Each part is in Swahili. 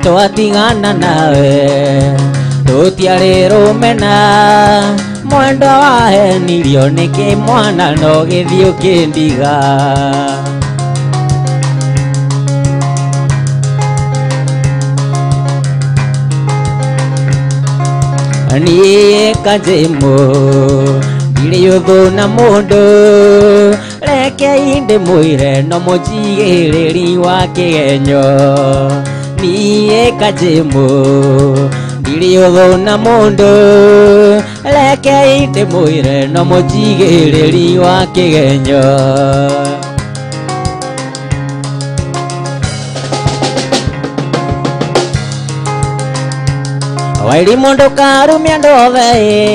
twatigana nawe tutiarĩ rũmena mwendo wahenirio nĩkĩ mwana no gĩthiĩ ũkĩndiga niĩ kanjĩmũ ndirĩ ũthũ na mũndũ rekei ndĩmwĩre no mũnjigĩrĩri wa kĩgenyo niĩ kanjĩmũ ndirĩ ũthũ na mũndũ rekei ndĩmwĩre no mũnjigĩrĩri wa kĩgenyo Wairimu ndũkarumia ndothe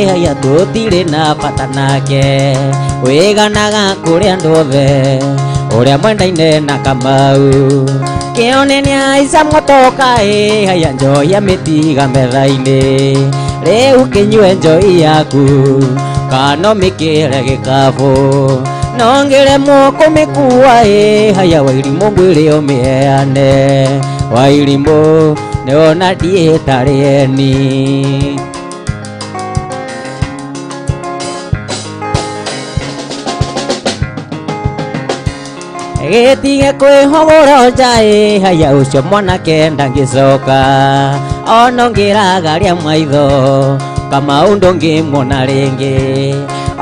haya tũtirĩ na bata nake wĩganaga kũrĩ andũ othe ũrĩa mwendaine na Kamau kĩone nĩaica motoka haya njoya mĩtiga metha-inĩ rĩu kĩnyue njoi yaku kana mĩkĩre gĩkabũ no ngĩremwo kũmĩkua haya Wairimu ngwĩre ũmĩheane Wairimu nĩwona ndiĩtarĩ eni gĩtige kwĩhogora nja haya ũcio mwanake ndangĩcoka ono ngĩragaria maitho Kamau ndũngĩmuona rĩngĩ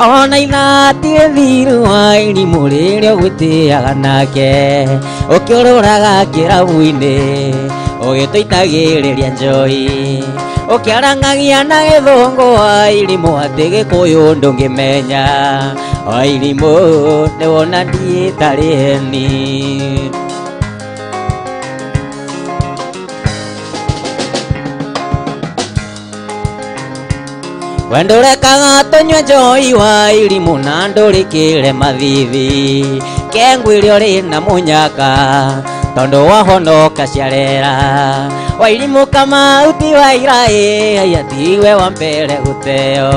ona ithatirĩ thiru Wairimu rĩrĩa ũgwĩtĩaga nake ũkĩũrũraga kĩrabu-inĩ ũgĩtũitagĩrĩria njoi ũkĩarangagia na gĩthũngũ Wairimu atĩ gĩkũyũ ndũngĩmenya Wairimu nĩwona ndiĩtarĩ eni we ndũrekaga tũnyue njoi Wairimu na ndũrĩkĩre mathithi kengwĩre ũrĩ na mũnyaka tondũ wahonoka ciarera Wairimu Kamau ti waira haya tiwe wa mbere gũteo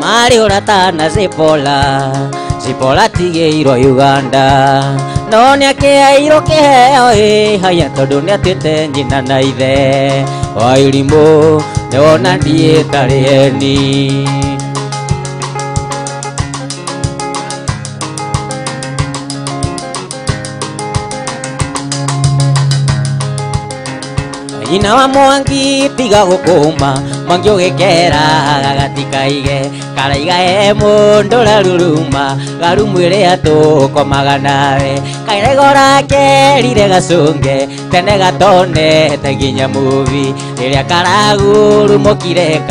marĩ ũrata na Zipola tigĩirwo Uganda no nĩakĩheirwo kĩheo haya tondũ nĩatuĩte nyina na ithe Wairimu nĩwona ndiĩtarĩ eni nyina wa Mwangi tiga gũkũma Mwangi ũgĩkera gatikaige karaiga mũndũ raruruma garumwĩre tũkomaga nawe kairego kerire gacũnge tene gatonete nginya muvi rĩrĩa karagurumũkire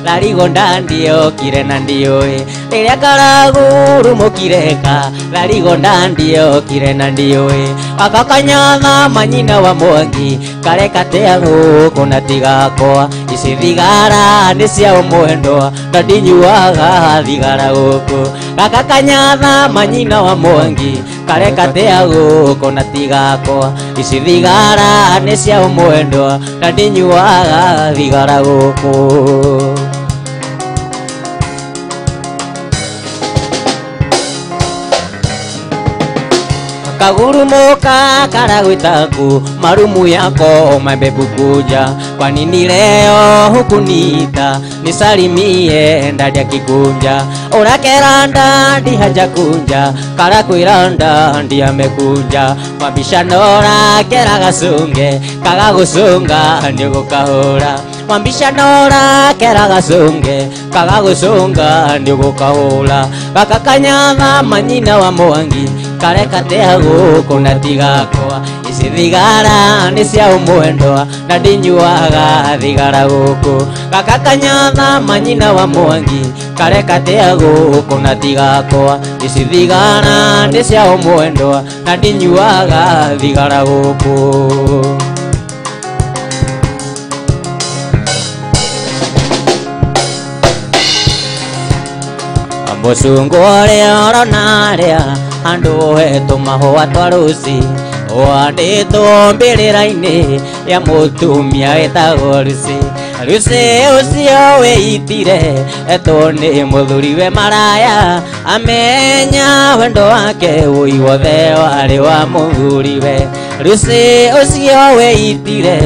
rarigo ndandiokire na ndiũĩ rĩrĩa karagurumũkire rarigo ndandiokire na ndiũĩ akakanyatha manyina wa Mwangi kareka gũkũ na tigakwa ici thigara nĩ cia ũmwendwa na ndinyuaga thigara gũkũ gaka kanyatha manyina wa Mwangi kareka gũkũ na tigakwa ici thigara nĩ cia ũmwendwa na ndinyuaga thigara gũkũ kagurumuka karagwitaku marumu yako mabebukuja kwa nini leo hukunita nisalimie ndani ya kikunja unakeranda ndi hajakunja karakwiranda ndi amekunja mabishanora kera gasunge kagagusunga ndi gukahura mabishanora kera gasunge kagagusunga ndi gukahura kakakanyatha manyina wa Mwangi kareka gũkũ na tigakwa ici thigara nĩ cia ũmwendwa na ndinyuaga thigara gũkũ gaka kanyatha manyina wa Mwangi kareka gũkũ na tigakwa ici thigara nĩ cia ũmwendwa na ndinyuaga thigara gũkũ mũcungũ ũrĩa ũrona rĩa andũ hetũ mahũa twa rũci wandĩtwo mbĩrĩra-inĩ ya mũtumia wĩtagwo Lucy ũcio wĩitire etwo nĩ mũthuriwe maraya amenya wendo wake wũi wothe warĩ wa mũthuriwe Lucy ũcio wĩitire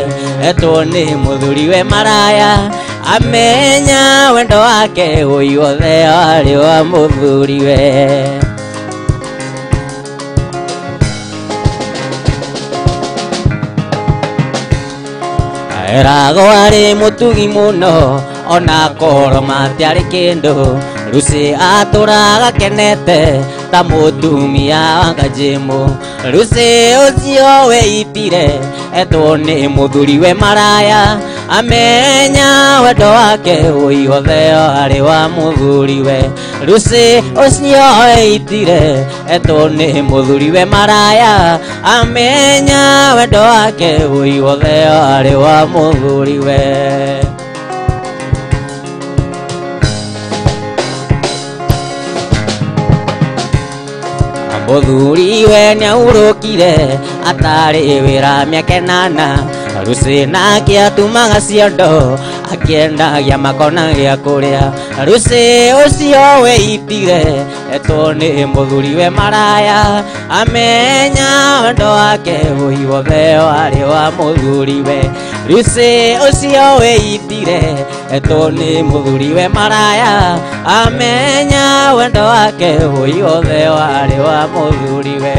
etone muthuriwe maraya amenya wendo wake uiothe ari wa muthuriwe erago ari mutugi muno ona korwo matiarĩ kĩndũ Lucy atũraga kenete ta mũtumia wa Kanjĩmũ Lucy ũcio wĩitire etwo nĩ mũthuriwe maraya amenya wendo wake ũiothe arĩ wa mũthuriwe Lucy ũcio wĩitire etwo nĩ mũthuriwe maraya amenya wendo wake ũiothe arĩ wa mũthuriwe Muthuriwe nĩaurũkire atarĩ wĩra mĩaka 8 Lucy nake atumaga ciondo akĩendagia makona gĩa kũrĩa Lucy ũcio wĩitire etwo nĩ mũthuriwe maraya amenya wendo wake ũiothe arĩ wa mũthuriwe Lucy ũcio wĩitire etwo nĩ mũthuriwe maraya amenya wendo wake ũiothe arĩ wa mũthuriwe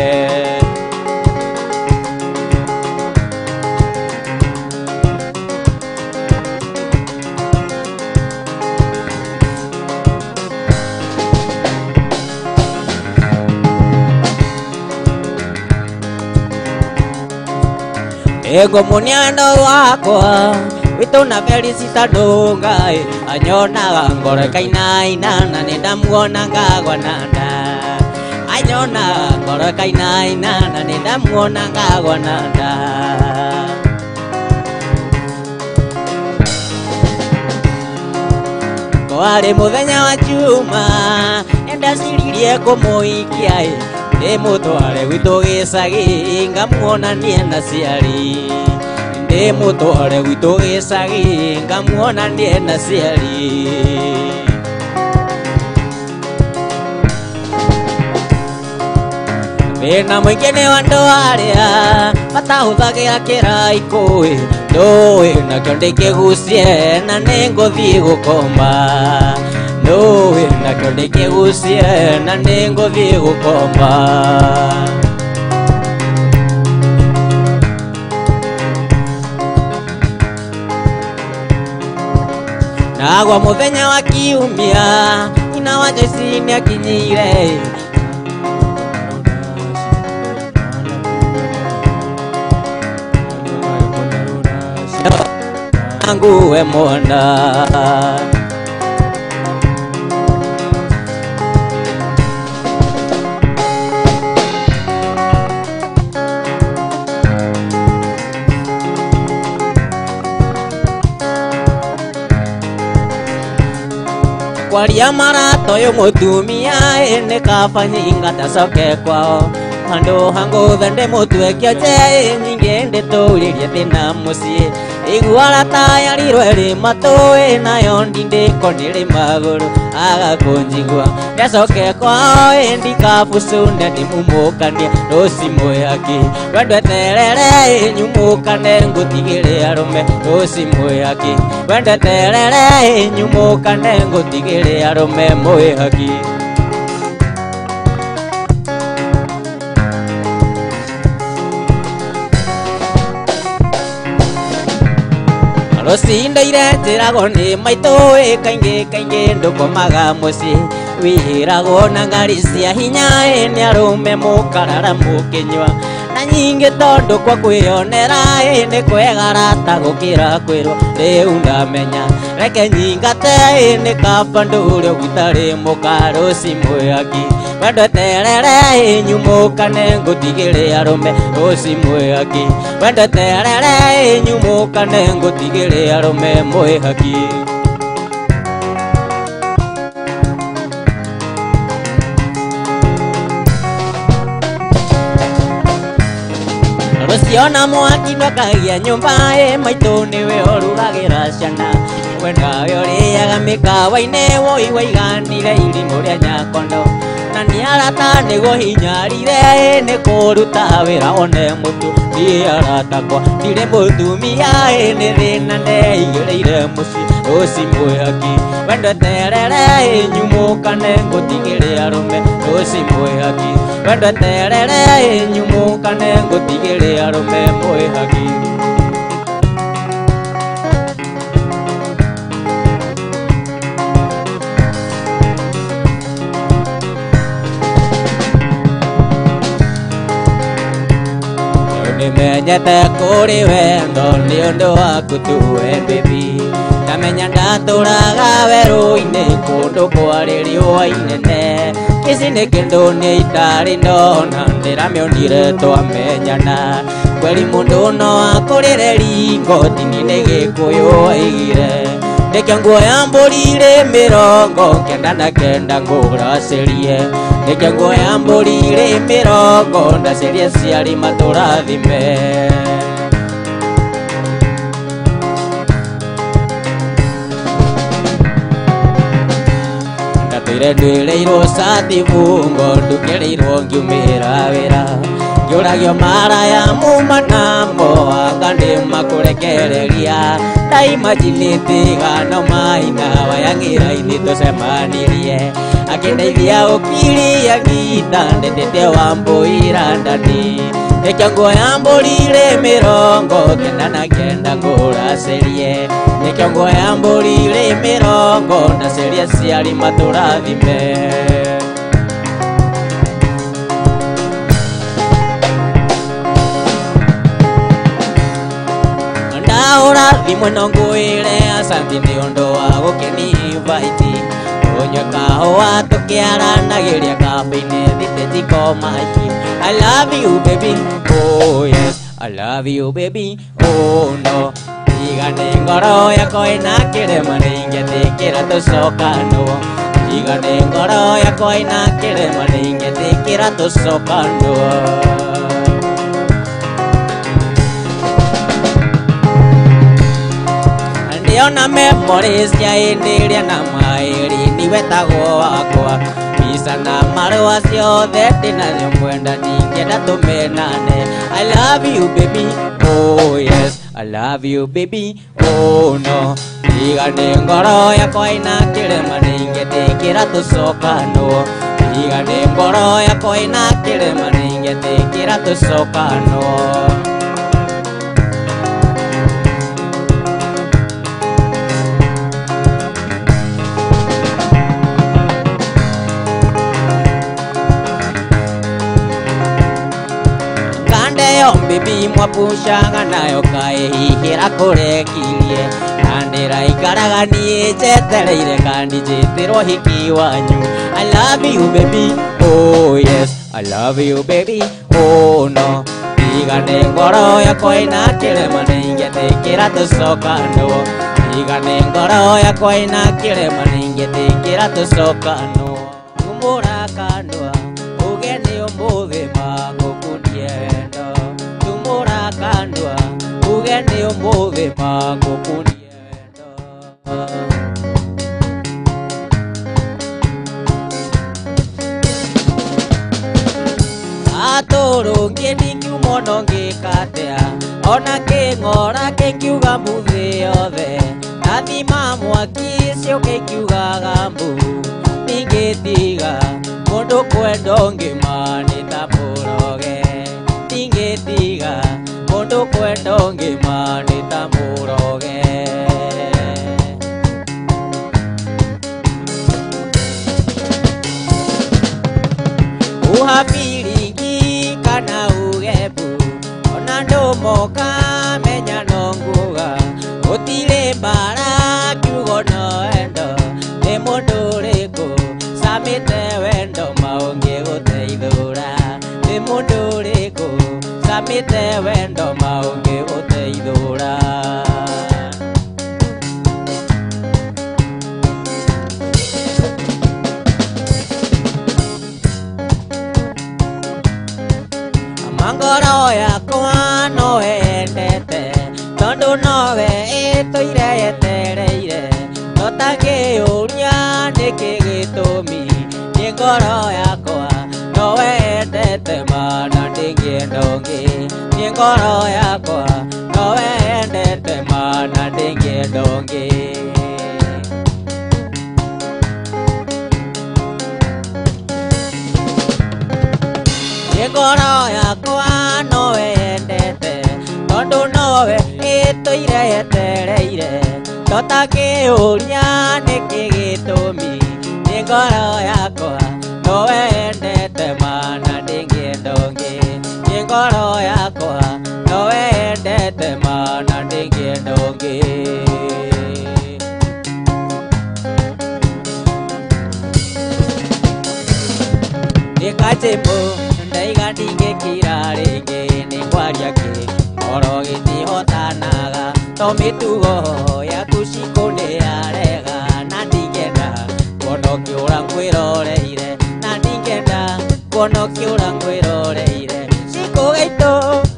Ego muniano wakwa wito na Felicita Ndungai anyonaga ngoro kainaina na nindamuona ngagwa nanda anyona ngoro kainaina na nindamuona ngagwa nanda Kwari muthenya wa Juma ndaciririe kumuikia Ndĩmũtware gwitũ gĩcagi ngamuonanie na ciari Ndĩmũtware gwitũ gĩcagi ngamuonanie na ciari Wĩna mũingĩ nĩ wa andũ arĩa matahũthagĩra kĩraikũ ndũĩ nakĩo ndĩkĩgucie na nĩngũthiĩ gũkoma Ndũĩ nakĩo ndĩkĩgucie na nĩngũthiĩ gũkoma Nagwa mũthenya wa kiumia nyina wa Joyce nĩakinyire Nguwe mwana Kwaria marato yo mutumia ene kafanyinga tasoke kwao Hando hango thande mutwekio je nyingende turirie thina mucie Iguara tayari rwere matoe na yondi ndiko nire maguru agakunjigwa Yasoke kwao endi kafusunde ndimumukania Rosi moyaki Wendwe terere nyumukane ngutigire arume Rosi moyaki Wendwe terere nyumukane ngutigire arume moyaki Rosi ndoiretĩragwo nĩ maitũ kaingĩ ndũkomaga mũciĩ wĩragwo na ngari cia hinya nĩ arũme mũkarara mũkĩnyua na nyingĩ tondũ kwa kwĩyonera nĩ kwegara ta gũkĩra kwĩrwo rĩu ndamenya reke nyingate nĩ kaba ndũrĩa gũtarĩ mũka Rosi mwĩaki Wendwe terere nyumũkane ngũtigĩre arũme Rosi mwĩaki Wendwe terere nyumũkane ngũtigĩre arũme mwĩhaki Rosi ndiona mwaki ndwakagia nyumba maitu niwe urugagira ciana wendawe uriaga mikawa-inĩ woi waiganire irimũ rĩa nyakondo na nĩarata nĩguo hinyarire nĩ kũruta wĩra one mũtu niĩ aratakwa ndirĩ mũtumia nĩ thĩna ndeigĩrĩire mũciĩ rũci mwĩhaki wendo terere nyumũkane ngũtigĩre arũme rũci mwĩhaki wendo terere nyumũkane ngũtigĩre arũme mwĩhaki nimenyete kũrĩ wendo nĩ ũndũ waku tuwe baby ndamenya ndatũraga werũ-inĩ kũndũ kwarĩ riũa inene ici nĩ kĩndũ nĩ itarĩ ndona ndĩramĩonire twamenyana kweri mũndũ no akũrĩre ringo tini nĩ gĩkũyũ waigire nĩkĩo nguoya mbũri irĩ 99 ngũracĩrie nĩkĩo nguoya mbũri irĩ 90 ndacĩrie aciari matũrathime ndatũire nduĩrĩirwo catibungo ndukĩrĩirwo ngiumĩra wĩra ngĩũragio maraya muma namo anga ndĩmakũrekereria ndaimajinĩte gano maina wayang'ĩra ithi tũcemanirie akĩndeithia ũkiria gita ndetete wambũira ndani nĩkĩo nguoya mbũri irĩ 99 ngũracĩrie nĩkĩo nguoya mbũri irĩ 90 ndacĩrie aciari matũrathime ũrathimwe no ngwĩre asanti nĩ ũndũ wa gũkĩni-invite ũnyue kahũa tũkĩaranagĩria kabe-inĩ thitĩtiko maiki I love you baby oh yes I love you baby oh no tiga nĩ ngoro yakwa ĩna kĩrema nĩingĩtĩkĩra tũcokanwo tiga nĩ ngoro yakwa ĩna kĩrema nĩingĩtĩkĩra tũcokanwo ona memories ya enderia na mairi ni wetagwo wakwa pisa na marwa ciothe ndinayo mwenda ningĩenda tũmenane I love you baby oh yes I love you baby oh no tiga nĩ ngoro yakwa ĩna kĩrema nĩingĩtĩkĩra tũcokanwo tiga nĩ ngoro yakwa ĩna kĩrema nĩingĩtĩkĩra tũcokanwo baby mwapushanga nayo kaĩhihĩra kũrekirie na ndĩraikaraga niĩ njetereire kandi njĩtĩrwo hiki wanyu I love you baby oh yes I love you baby oh no tiga nĩ ngoro yakwa ĩna kĩrema nĩingĩtĩkĩra tũcokanwo tiga nĩ ngoro yakwa ĩna kĩrema nĩingĩtĩkĩra tũcokanwo kumũra kandwa uge nĩ ũmũthĩ magũkundie wendo kandwa uge nĩ ũmũthĩ magũkundie wendo atũrũngie ndingiuma no ngĩka atĩa ona kĩng'ora kĩngiuga muthĩ yothe nathima mwaki ciũke ikiugaga mbu ningĩtiga mũndũ kwendwo ngĩma nĩ ta mũroge ningĩtiga mũndũ kwendwo ngĩma nĩ ta mũroge uhabiringi kana ugebu ona ndũmoka menya no nguga gũtirĩ mbara kiugo no wendo nĩ mũndũ ũrĩkũ samĩte wendo maũngĩgũteithũra nĩ mũndũ ũrĩkũ samĩte wendo maũngĩgũteithũra ngoro yakwa no nowe ĩtũire yetereire tũtangĩũria nĩkĩ gĩtũmi nĩ ngoro yakwa nowe endete mana ndĩngĩenda ũngĩ nĩ ngoro yakwa nowe endete mana ndĩngĩenda ũngĩ nĩ ngoro yakwa nowe endete tondũ nowe ĩtũire yetereire tũtangĩũria nĩkĩ gĩtũmi nĩ ngoro yakwa nowe endete mana ndĩngĩenda ũngĩ nĩ ngoro yakwa nowe endete mana ndĩngĩenda ũngĩ nĩ kajĩmũ ndaiga ndingĩkira rĩngĩ nĩ kwaria kĩ ngoro gĩtihotanaga to mĩtugo yaku cikũndĩarega na ndingĩenda kuona ũkĩũra ngwĩroreire na ndingĩenda kuona ũkĩũra ngwĩroreire cikũ gaitũ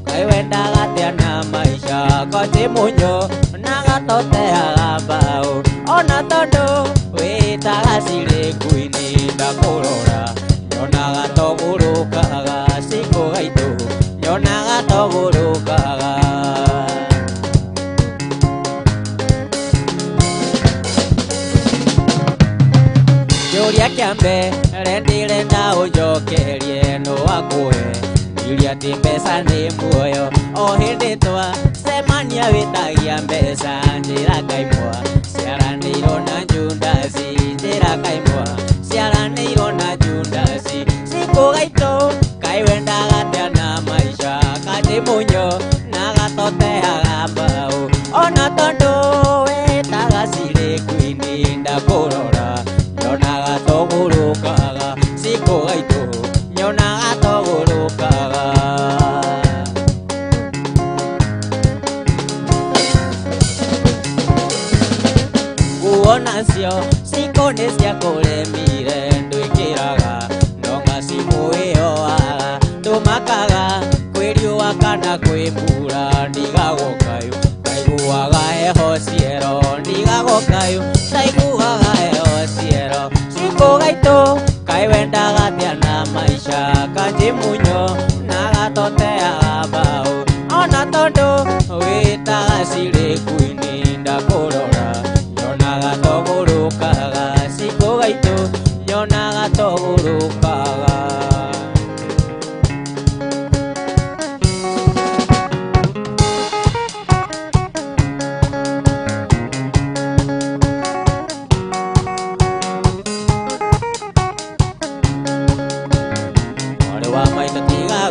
kaĩ wendaga atĩa na maica kajĩmũnyo na gatoteaga mbaũ ona tondũ wĩtaga cirĩ nguinĩ ndakũrora nyonaga togũrũkaga cikũ gaitũ nyonaga togũrũkaga kĩũria kĩa mbere ndĩrenda ũnjokerie nũ wakũhe iria atĩ mbeca nĩ muoyo o hĩndĩ twacemania wĩtagia mbeca njĩra kaimwa ciaranĩirwo na Judasi njĩra kaimwa ciaranĩirwo na Judasi cikũ gaitũ kaĩ wendaga atĩa na maica kajĩmũnyo na gatoteaga mbaũ ona tondũ wĩtaga cirĩ nguinĩ ndakũrora nyonaga togũrũkaga cikũ gaitũ nyonaga togũrũkaga nguo nacio cikũ nĩ cia kũremire ndwĩkĩraga nonga cimũĩyoaga tũmakaga kwĩriũa kana kwĩmbura ndigagũkayũ ndaiguaga heho ciero ndigagũkayũ ndaiguaga heho ciero cikũ gaitũ kaĩ wendaga atĩa na maica kajĩmũnyo na gatoteaga mbaũ ona tondũ wĩtaga cirĩ nguinĩ ndakũrora nyonaga togũrũkaga cikũ gaitũ nyonaga togũrũkaga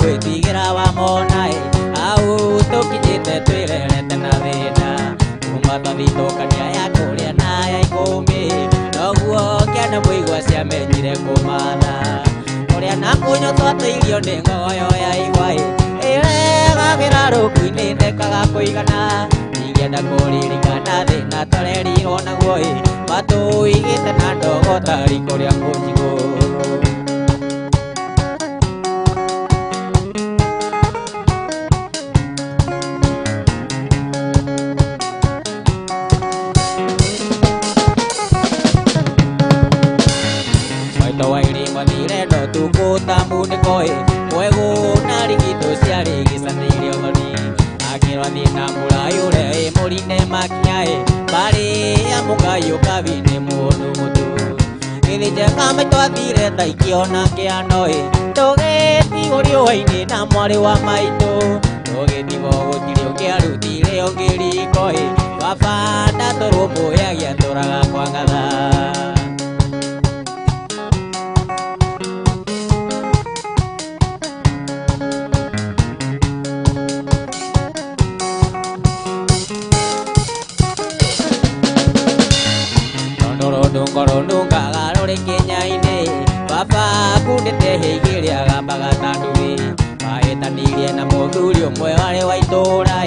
gwĩtigĩra wa monaĩ au tũkinyĩte twĩrerete na thĩna kuma twathitũkania ya kũrĩa na ya ikũmi noguo kĩana mũigua ciamenyire kũmatha kũrĩa na kũnyua twatĩirio nĩ ngoyo ya igwaĩ ĩregagĩra rũku-inĩ ndekaga kũigana ingĩenda kũririkana thĩna tũrerirwo naguo matũigĩte na ndogo tari kũrĩa kũnjigũ tukutambu nĩkoĩ mwegũ na rigitũ ciarĩgĩcanĩirio thoni akĩrwo thiĩ na mũrayũre mũrine makinya barĩa mũkayũ kabi-inĩ mũndũ mũtu gĩthĩnjeka maitwathire taikiona kĩano tũgĩtigwo riũa-inĩ na mwarĩ wa maitũ tũgĩtigwo gũtirĩ ũngĩarutire ũngĩ riko baba ndatũrũmbũyagia tũraga kwa ngatha ngorondungaga rũrĩ kĩnya-inĩ baba kundĩte hĩigĩrĩa gambaga tandũĩ mahĩtanirie na mũthuri ũmwe warĩ wa itũũra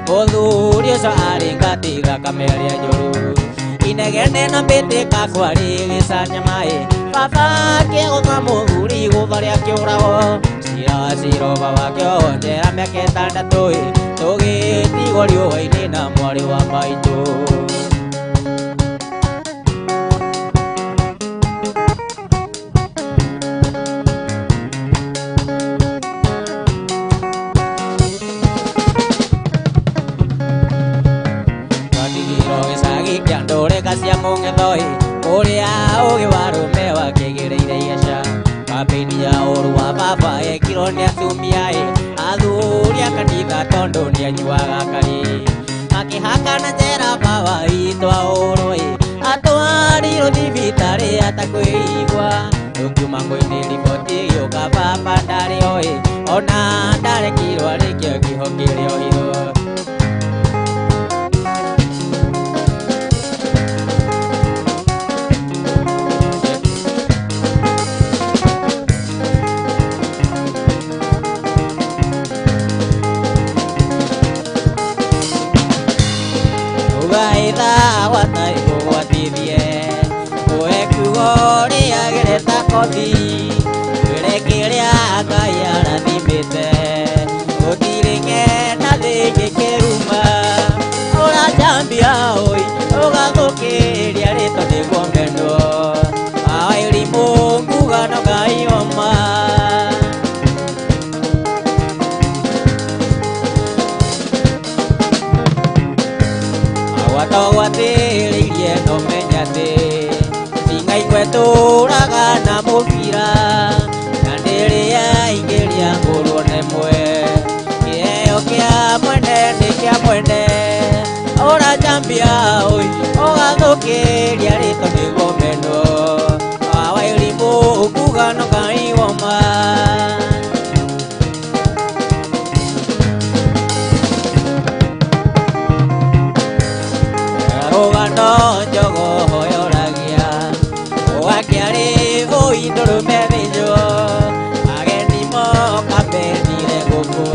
mũthuri ũcio arĩ ngati thakame ĩrĩa njũru inegene na mbĩtĩka kwarĩ gĩcanyama baba kĩgũtha mũthuri gũtha rĩa kĩũrago iraciro babakyo njera mĩaka ĩtandatũ tũgĩtigwo riũa-inĩ na mwarĩ wa maitũ. Cia mũng'ethoi ũrĩa ũgĩ wa rũme wakĩgĩrĩire Igesha. Kambĩini ya ũru wa baba ekirwo nĩ atumia athuri a kanitha tondũ nĩ anyuaga kari. Makĩhakana njera baba itũ a ũru atwarirwo thibitarĩ atakwĩigua. Rũkiuma ngũĩ-inĩ riboti ĩgĩũka baba ndarĩ ona ndarekirwo arĩkio kĩho kĩrĩa ohirwo. Gaitha watai gũgwatithie kwekugo rĩagĩrĩta kothi wĩre kĩrĩa Ngai arathimĩte gũtirĩ ng'enda thĩngĩ kĩruma. Ũracambia ũgathũkĩria rĩtwa nĩguo mendwo aĩrimũ ngugano Ngai oma. Watĩrĩirie no menya atĩ ti Ngai gwetũraga na mũbira na ndĩrĩa ingĩria ngũrwo nemwe. Kĩheo kĩa mwene nĩ kĩa mwene. Ũracambia ũgathũkĩria rĩtwa nĩguo mendwo aĩrimũ ngugano Ngai oma. Rũgano njogo hoyoragia ũgakĩarĩ ũi ndũrũme thĩnjwo ageni moka menire gũkũ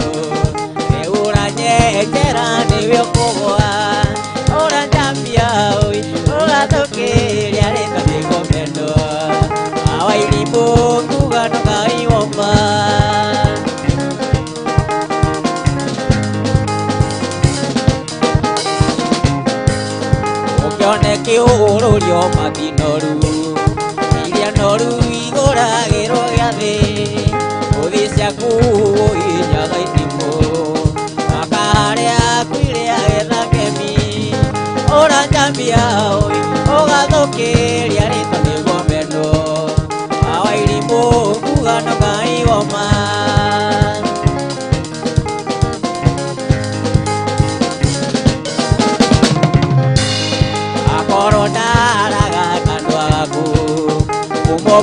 rĩura nyenjera nĩwe ũkũgwa. Ũracambia ũgathũkĩria rĩtwa nĩguo mendwo aĩrimũ ngugano Ngai oma. Kĩũrũrio mathinoru iria noru igũragĩrwo gĩathĩ ngũthi ciaku inyaga itimũ maka harĩa kwĩrĩa getha kemi. Ũracambia ũgathũkĩria rĩtwa nĩguo mendwo aĩrimũ ngugano Ngai oma.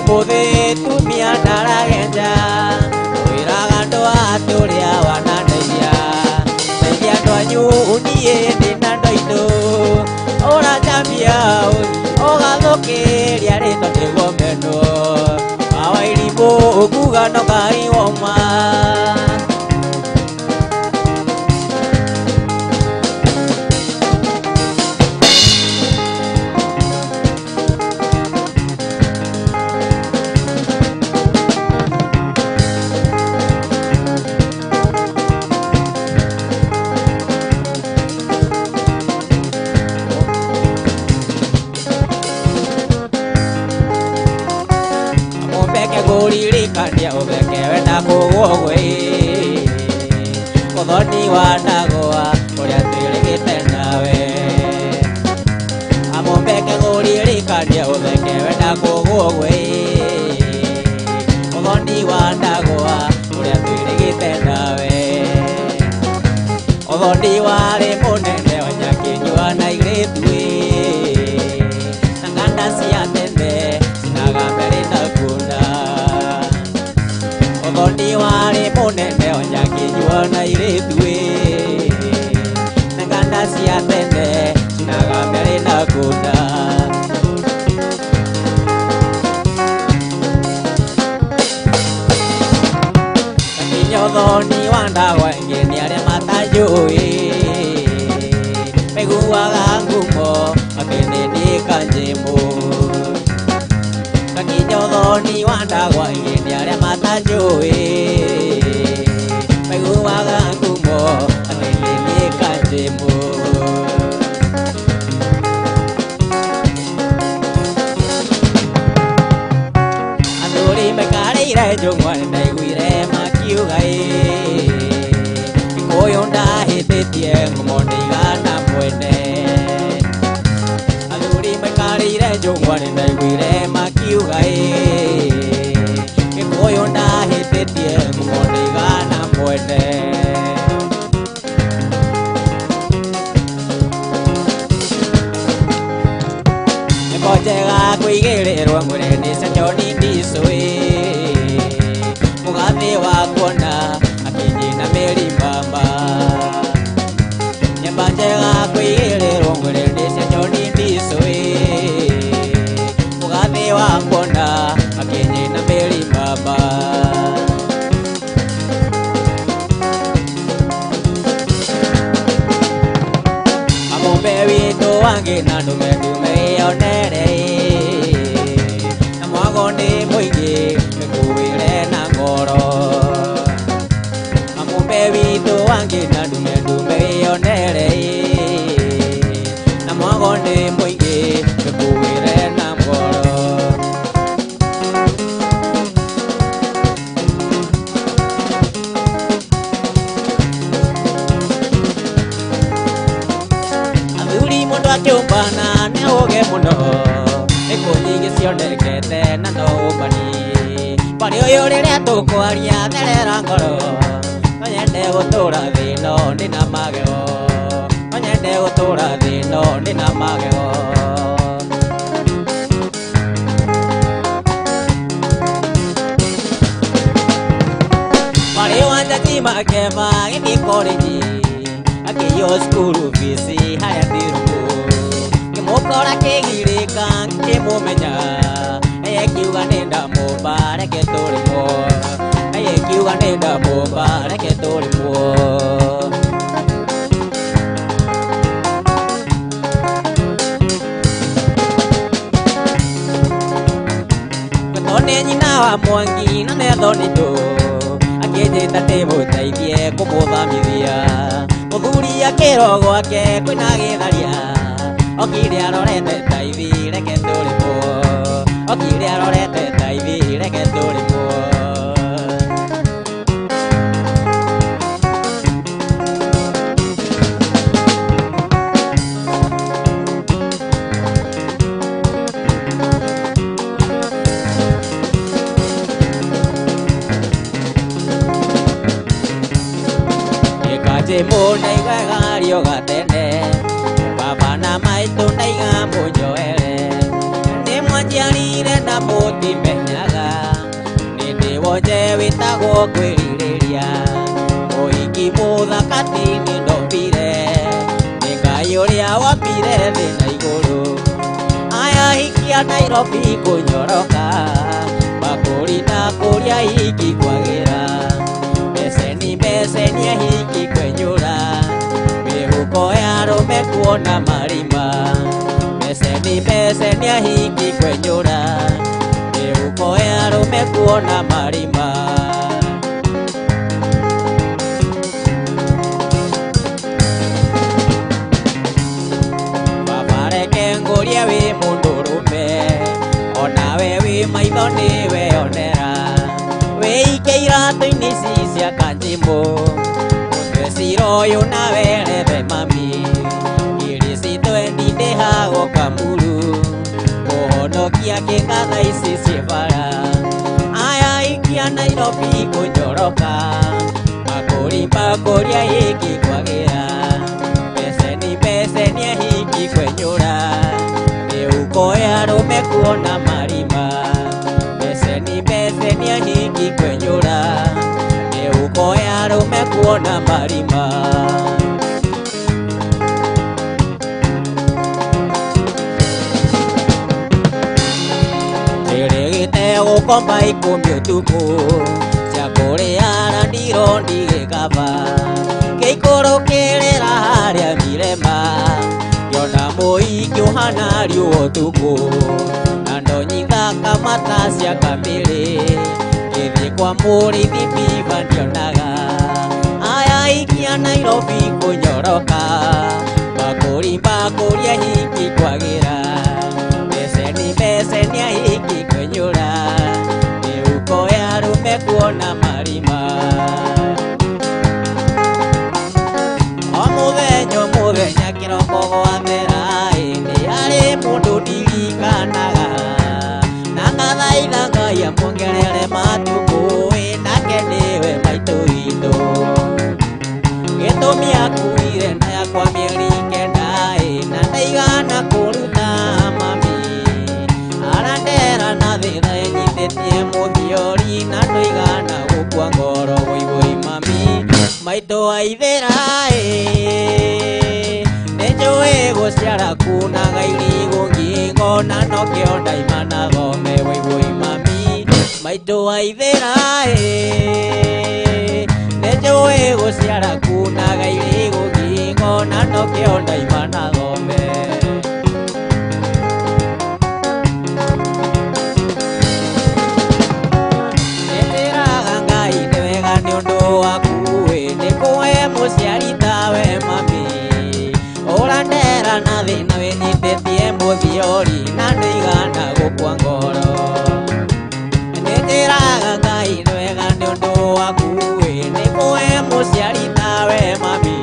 Mũthĩ tumia ndaragenja wĩraga andũ atũrĩa wanandeithia teithia andũ anyu niĩ ndĩ na ndoinũ. Ũracambia ũgathũkĩria rĩtwa nĩguo mendwo aĩrimũ ngugano Ngai oma. Kũririkania ũtheke wenda kũgwo gwĩ ũthoni wa ndagwa ũrĩa twĩrĩgĩte nawe. Amũmbeke kũririkania ũtheke wenda kũgwo gwĩ ũthoni wa ndagwa ũrĩa twĩrĩgĩte nawe. Ũthoni warĩ mũnene onyakĩnyua na airĩtu na nganda cia tene cinaga mbere na kuna. Ũthoni warĩ mũnene onyakĩnyua na airĩtu na nganda cia tene cinaga mbere na kuna. Kakinya ũthoni wa ndagwa ingĩ nĩ arĩa matanjũĩ maiguaga ngumo makĩnĩnĩka njĩmũ. Kakinya ũthoni wa ndagwa ingĩ nĩ arĩa matanjũĩ kanjimu Athuri maikarĩire njũng'wa nĩndaiguire makiuga Gĩkũyũ ndahĩtĩtie ngumo ndĩigana mwene Athuri maikarĩire njũng'wa nĩndaiguire makiuga Gĩkũyũ ndahĩtĩtie ngumo ndĩigana mwene Nyĩmbo njega kũigĩrĩrwo ng'ũrĩ-inĩ cia John Ndichũ Mũgathĩ wa kuona akĩnyina Mary Mbamba Nyĩmbo njega kũigĩrĩrwo ng'ũrĩ-inĩ cia John Ndichũ Mũgathĩ wa kuona akĩnyina Mary Mbamba Amũmbe witũ wangĩ na ndume ĩonere Na mwago nĩ mũingĩ mĩkuĩre na ngoro Amũmbe witũ wangĩ na ndume ĩonere Na mwago nĩ mũingĩ mĩkuĩre na ngoro Athuri mũndũ akĩũmbana nĩ ũũgĩ mũno Nĩkũ nyingĩ cionekete na no ũmbani Barĩ ũyũ rĩrĩa tũkwaria therera ngoro No nyende gũtũũra thĩ ĩno ndĩna magego No nyende gũtũũra thĩ ĩno ndĩna magego Barĩ wanjati makeba gĩthiĩ korĩnji Akĩiywo cukuru fees harĩa Thirũngũ Ngĩmũkora kĩgirĩka ngĩmũmenya Kiuga nĩ ndamũmba reke tũrĩmwo Kiuga nĩ ndamũmba reke tũrĩmwo Tondũ nĩ nyina wa Mwangi na nĩ thonitũ Akĩnjĩta ndĩmũteithie kũmũthomithia Mũthuri akĩrwo gwake kwĩna gĩtharia Okire arorete taithi reke tũrĩmwo Okire arorete taithi reke tũrĩmwo Gĩkanjĩmũ ndaigwaga rĩoga tene Baba na maitũ ndaiga mũnjoere Nĩ mwanjiarire na mũtimenyaga Nĩ ndĩwonje wĩtagwo kwĩrirĩria Mũhiki mũthaka ti nĩ ndombire Nĩ Ngai ũrĩa wombire thĩ na igũrũ Aya hikia Nairobi kũnyoroka Makũri na kũrĩa hiki kwagĩra Mbeceni hiki kwenyũra Mĩhuko ya arũme kuona marima Mbeceni hiki kwenyũra Mĩhuko ya arũme kuona marima Baba reke ngũrie wĩ mũndũrũme Onawe wĩ maitho nĩ weyonera Wĩike iratũ-inĩ ici cia kanjĩmũ Mũthecira ũyũ nawe rethe mami Iricitwendi ndĩhagwo Kamuru Kũhonokia kĩngatha ici ciĩ bara Aya ikia Nairobi kũnyoroka Makũria hiki kwagĩra Mbeceni hiki kwenyũra Mĩhuko ya arũme kuona marima Mbeceni hiki kwenyũra Mĩhuko ya arũme kuona marima Ndĩrĩgĩte gũkomba ikũmi ũtukũ Cia kũrĩara ndirondi gĩkaba Gĩikũrũ kĩrĩra harĩa Mirema Ngĩona mũhiki ũhana riũa ũtukũ Na ndonyi thaka mata cia kamĩrĩ Gĩthiĩ kwa mũrithi biba ndionaga Aya maikia Nairobi kunyoroka bakuri bakuri hiki kwagira beseni hiki kwenyura ni uko ya rume kuona marima muthenya kiroko gwathera ni ari mundu ndirikanaga na ngathaitha Ngai amuongerere matuku nake niwe maitu witũ gĩtũmi akuire na yakwa mĩeri kenda na ndaigana kũruta mami arandera na thĩtha enyithĩtie mũthiori na ndũigana gũkua ngoro wĩigũi mami maitũ waithĩra nĩnjũĩ gũciara kunaga irigu ngingo na nokĩo ndaimana thome wĩigũi mami maitũ waithĩra nĩnjũĩ gũciara kunaga irigu ngingo na nokĩo ndaimana thome nĩndĩraga Ngai nĩ wega nĩ ũndũ waku nĩkũhe mũciari tawe mami ũrandera na thĩna wĩnyitĩtie mũthiori na ndũigana gũkua ngoro nĩndĩraga Ngai nĩ wega nĩ ũndũ waku nĩkũhe mũciari tawe mami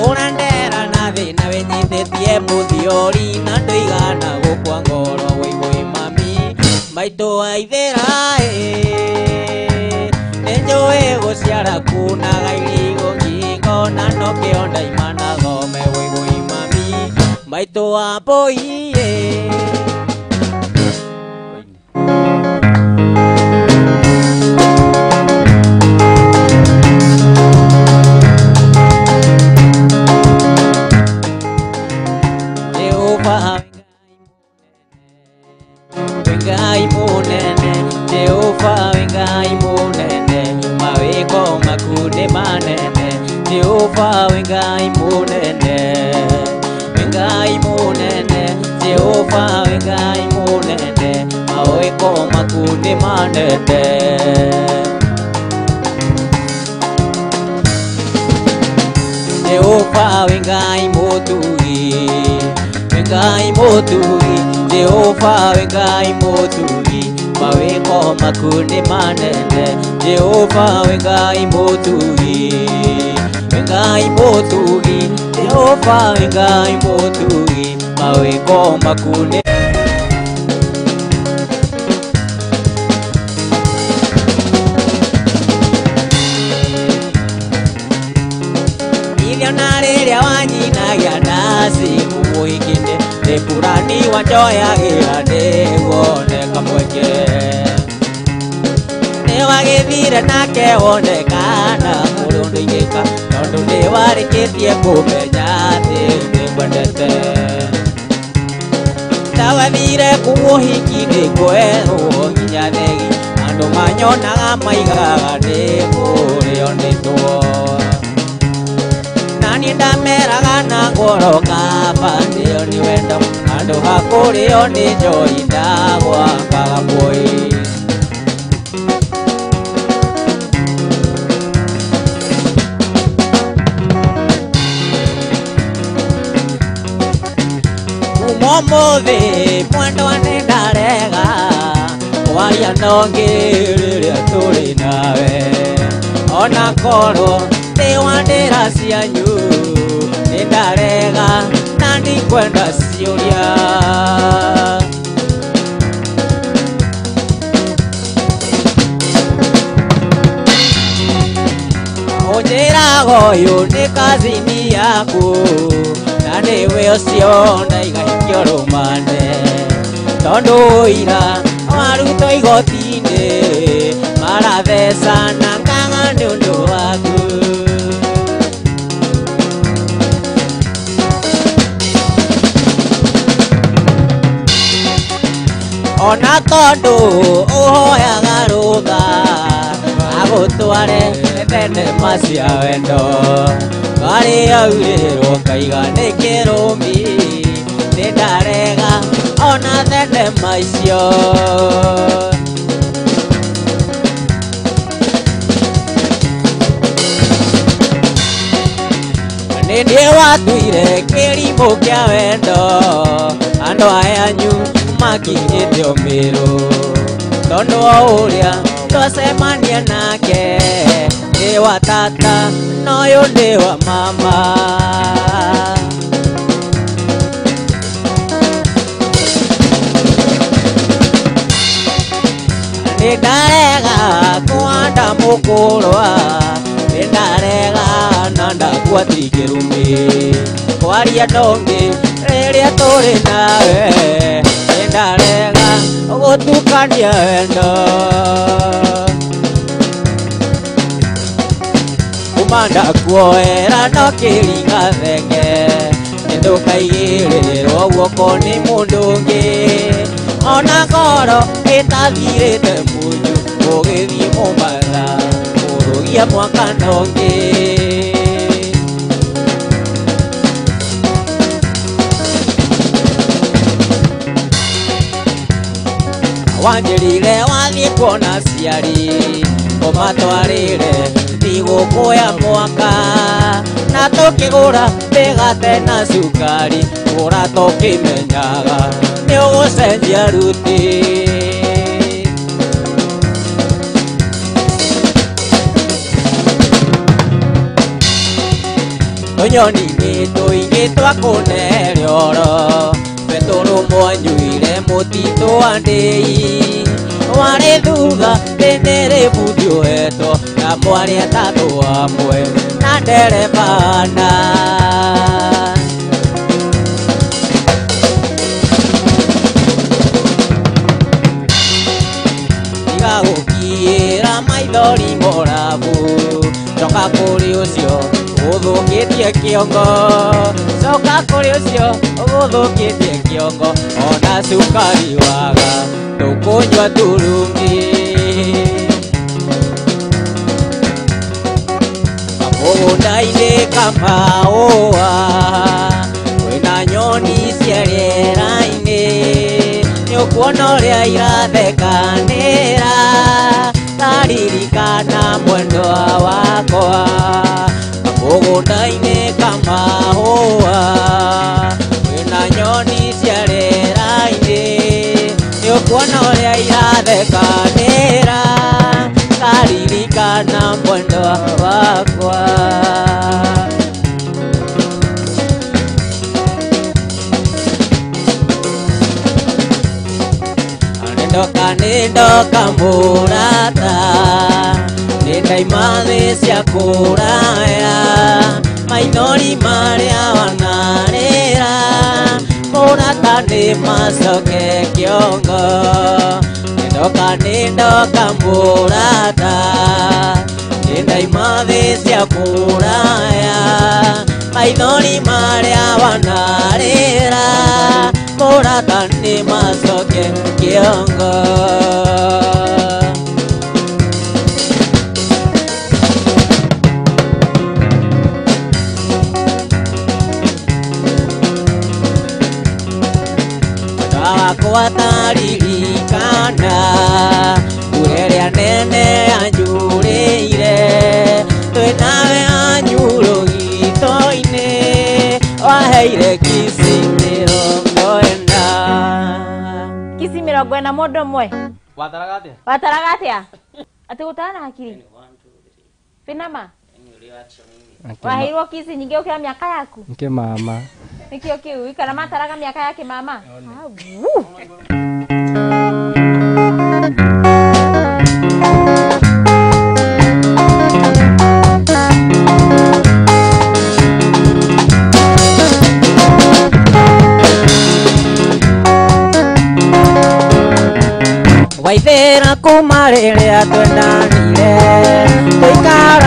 ũrandera na thĩna wĩnyitĩtie mũthiori na ndũigana gũkua ngoro wĩigũi mami maitũ waithĩra nĩnjũĩ gũciara kunaga irigu ngingo na nokĩo ndaimana thome wĩigũi mami maitũ wa mbũi Ngai munene Jehova Ngai munene mawĩko maku nĩ manene Jehova Ngai munene Ngai munene Jehova Ngai munene mawĩko maku nĩ manene Jehova Ngai mũtugi Ngai mũtugi Jehova Ngai mũtugi mawĩko maku nĩ manene Jehova Ngai mũtugi Ngai mũtugi Jehova Ngai mũtugi mawĩko maku nĩ na rĩrĩa wanyinagia ndaci mũmũhikinde nĩpurani wanjoyagĩra ndĩwone kamweke nĩwagĩthire nake wonekana mũrũndũ igĩka tondũ nĩwarĩkĩtie kũmenya atĩ nĩkwendete ndawathire kũmũhiki nĩkwerwo nginya thegi andũ manyonaga maigaga nĩkũrĩo nĩtwo nani ndameraga na ngoro kaba nĩyo nĩ wendo handũ ha kũrĩo nĩ njoi ndagwakaga muoyi kuma ũmũthĩ mwendwa nĩ ndarega waria nongĩ rĩrĩa tũrĩ nawe ona korwo ndĩwandĩra cianyu nĩ ndarega na ndikwenda ciũria ũnjĩraga ũyũ nĩ kazini yaku na nĩwe ũcio ndaigahikio rũmande tondũ ũira warutwo igoti-inĩ maratheca na ng'ang'a nĩ ũndũ waku ona tondũ ũhoyaga rũtha agũtware thenema cia wendo ngarĩ aurĩrwo ngaiga nĩ kĩrũmi nĩ ndarega ona thenema icio Ndiye watuire kĩrimũ kĩa wendo andũ ayanyu makinyĩte ũmĩrũ tondũ wa ũrĩa twacemania nake nĩ wa tata na ũyũ nĩ wa mama. Nĩ ndarega kwanda mũkũrwa nĩ ndarega na ndakwati kĩrumi kwaria ndongi rĩrĩa tũrĩ nawe nĩ ndarega gũtukania wendo kuma ndakuoera no kĩringa thenge nĩ ndũkaigĩrĩrwo guoko nĩ mũndũ ũngĩ ona ngoro ĩtathirĩte mũnyu ũgĩthiĩ Mombasa ũrũgia mwaka ndongi. Wanjĩrire wathiĩ kuona ciari ũmatwarĩre thigũkũ ya mwaka na tũkĩgũra mĩgate na cukari gũra tũkĩmenyaga nĩ ũgũcenjia ruti. Tũnyoni-inĩ tũingĩ twakũne rĩoro tũrũmwo nyuire mũtitũ wa ndĩi warĩ thutha ndĩnĩrĩ bundi ũhetwo na mwarĩ atatũ amwe na nderebana. Tiga gũkiĩra maithori morabu coka kũrĩ ũcio ũthũkĩtie kĩongo coka kũrĩ ũcio ũthũkĩtie kĩongo ona cukari waga tũkũnyua turungi. Kamũgũnda-inĩ kamahũa kwĩna nyoni cia rĩera-inĩ nĩũkuona ũrĩa irathekanĩra ndaririkana mwendwa wakwa. Kamũgũnda-inĩ kamahũa kwĩna nyoni cia rĩera-inĩ nĩũkuona ũrĩa irathekanĩra ndaririkana mwendwa wakwa. Nĩndoka mũrata nĩndaima thĩ cia kũraya maithori marĩa wanarĩra mũrata nĩ macoke kĩongo. Nĩndoka mũrata nĩndaima thĩ cia kũraya maithori marĩa wanarĩra mũrata nĩ macoke kĩongo. Wataririkana urĩrĩa nene anjurĩire twĩnawe anyuro gĩito-inĩ waheire kisi 40. Kisi 40 mũndũ ũmwe wataraga atĩa atĩ gũtara na hakiri Finama waheirwo kisi nyingĩ ũkĩra mĩaka yaku nke mama nikio kiu kana mataraga miaka yake mama. Waithera kuma rĩrĩa twendanire tũikara